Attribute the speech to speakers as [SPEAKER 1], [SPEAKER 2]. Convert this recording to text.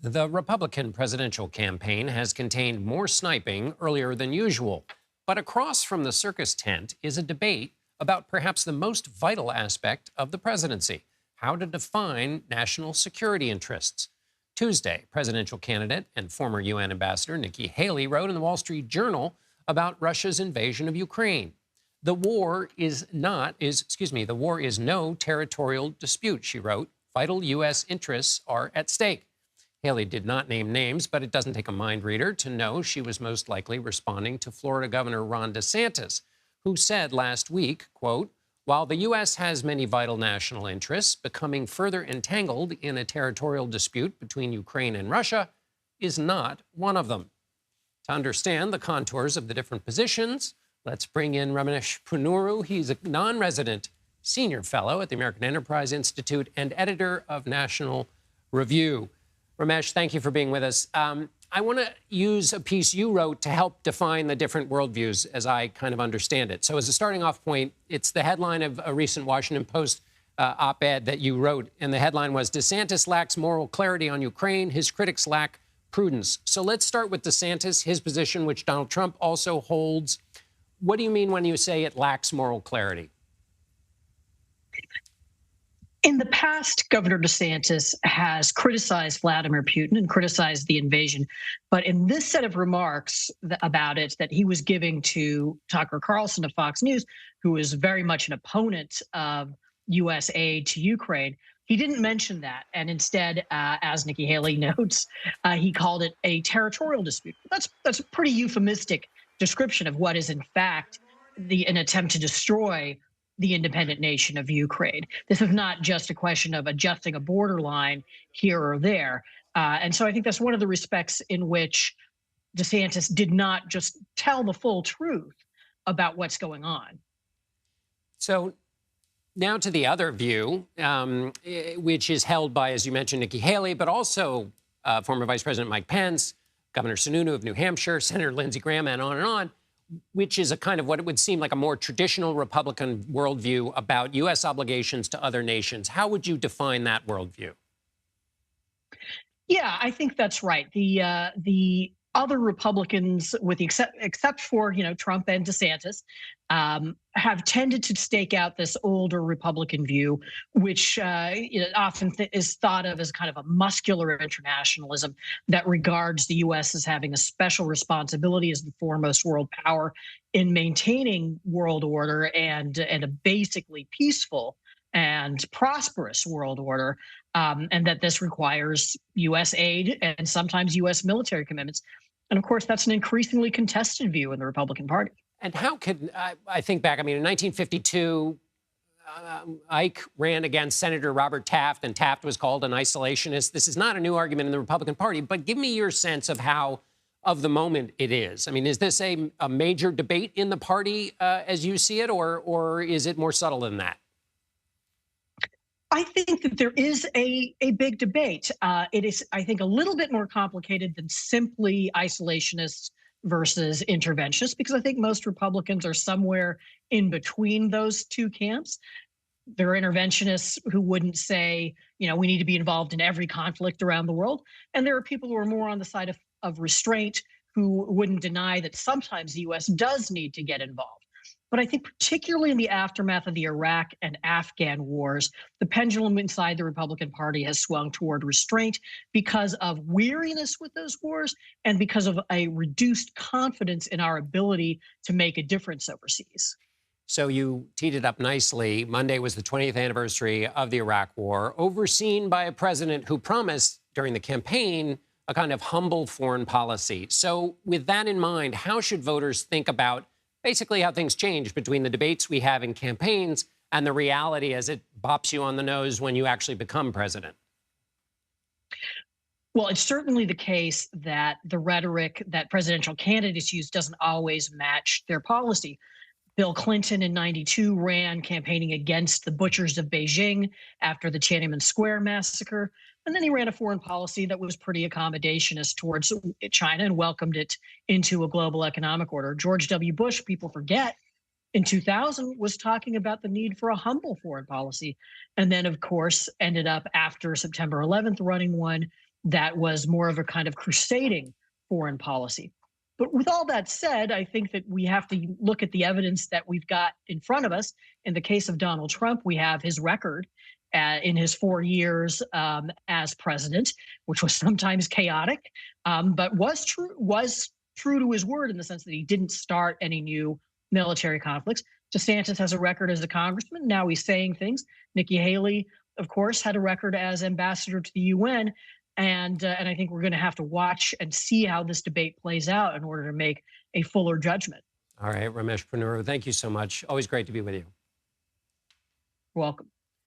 [SPEAKER 1] The Republican presidential campaign has contained more sniping earlier than usual. But across from the circus tent is a debate about perhaps the most vital aspect of the presidency: how to define national security interests. Tuesday, presidential candidate and former UN ambassador Nikki Haley wrote in the Wall Street Journal about Russia's invasion of Ukraine. The war is no territorial dispute, she wrote. Vital U.S. interests are at stake. Haley did not name names, but it doesn't take a mind reader to know she was most likely responding to Florida Governor Ron DeSantis, who said last week, quote, "While the U.S. has many vital national interests, becoming further entangled in a territorial dispute between Ukraine and Russia is not one of them." To understand the contours of the different positions, let's bring in Ramesh Ponnuru. He's a non-resident senior fellow at the American Enterprise Institute and editor of National Review. Ramesh, thank you for being with us. I want to use a piece you wrote to help define the different worldviews as I kind of understand it. So as a starting off point, it's the headline of a recent Washington Post op-ed that you wrote. And the headline was, "DeSantis lacks moral clarity on Ukraine. His critics lack prudence." So let's start with DeSantis, his position, which Donald Trump also holds. What do you mean when you say it lacks moral clarity?
[SPEAKER 2] In the past, Governor DeSantis has criticized Vladimir Putin and criticized the invasion. But in this set of remarks about it that he was giving to Tucker Carlson of Fox News, who is very much an opponent of U.S. aid to Ukraine, he didn't mention that. And instead, as Nikki Haley notes, he called it a territorial dispute. That's a pretty euphemistic description of what is, in fact, an attempt to destroy the independent nation of Ukraine. This is not just a question of adjusting a borderline here or there. And so I think that's one of the respects in which DeSantis did not just tell the full truth about what's going on.
[SPEAKER 1] So now to the other view, which is held by, as you mentioned, Nikki Haley, but also former Vice President Mike Pence, Governor Sununu of New Hampshire, Senator Lindsey Graham, and on, which is a kind of what it would seem like a more traditional Republican worldview about U.S. obligations to other nations. How would you define that worldview?
[SPEAKER 2] Yeah, I think that's right. The other Republicans, with the except for Trump and DeSantis, have tended to stake out this older Republican view, which often is thought of as kind of a muscular internationalism that regards the U.S. as having a special responsibility as the foremost world power in maintaining world order and a basically peaceful and prosperous world order, and that this requires U.S. aid and sometimes U.S. military commitments. And of course, that's an increasingly contested view in the Republican Party.
[SPEAKER 1] And how could, I think back, in 1952, Ike ran against Senator Robert Taft, and Taft was called an isolationist. This is not a new argument in the Republican Party, but give me your sense of how, of the moment it is. I mean, is this a major debate in the party as you see it, or is it more subtle than that?
[SPEAKER 2] I think that there is a big debate. It is, I think, a little bit more complicated than simply isolationists versus interventionists, because I think most Republicans are somewhere in between those two camps. There are interventionists who wouldn't say, we need to be involved in every conflict around the world. And there are people who are more on the side of restraint, who wouldn't deny that sometimes the U.S. does need to get involved. But I think particularly in the aftermath of the Iraq and Afghan wars, the pendulum inside the Republican Party has swung toward restraint because of weariness with those wars and because of a reduced confidence in our ability to make a difference overseas.
[SPEAKER 1] So you teed it up nicely. Monday was the 20th anniversary of the Iraq War, overseen by a president who promised during the campaign a kind of humble foreign policy. So with that in mind, how should voters think about basically how things change between the debates we have in campaigns and the reality as it bops you on the nose when you actually become president?
[SPEAKER 2] Well, it's certainly the case that the rhetoric that presidential candidates use doesn't always match their policy. Bill Clinton in '92 ran campaigning against the butchers of Beijing after the Tiananmen Square massacre. And then he ran a foreign policy that was pretty accommodationist towards China and welcomed it into a global economic order. George W. Bush, people forget, in 2000 was talking about the need for a humble foreign policy. And then, of course, ended up after September 11th running one that was more of a kind of crusading foreign policy. But with all that said, I think that we have to look at the evidence that we've got in front of us. In the case of Donald Trump, we have his record in his 4 years as president, which was sometimes chaotic, but was true to his word in the sense that he didn't start any new military conflicts. DeSantis has a record as a congressman. Now he's saying things. Nikki Haley, of course, had a record as ambassador to the UN. And I think we're going to have to watch and see how this debate plays out in order to make a fuller judgment.
[SPEAKER 1] All right, Ramesh Ponnuru, thank you so much. Always great to be with you.
[SPEAKER 2] You're welcome.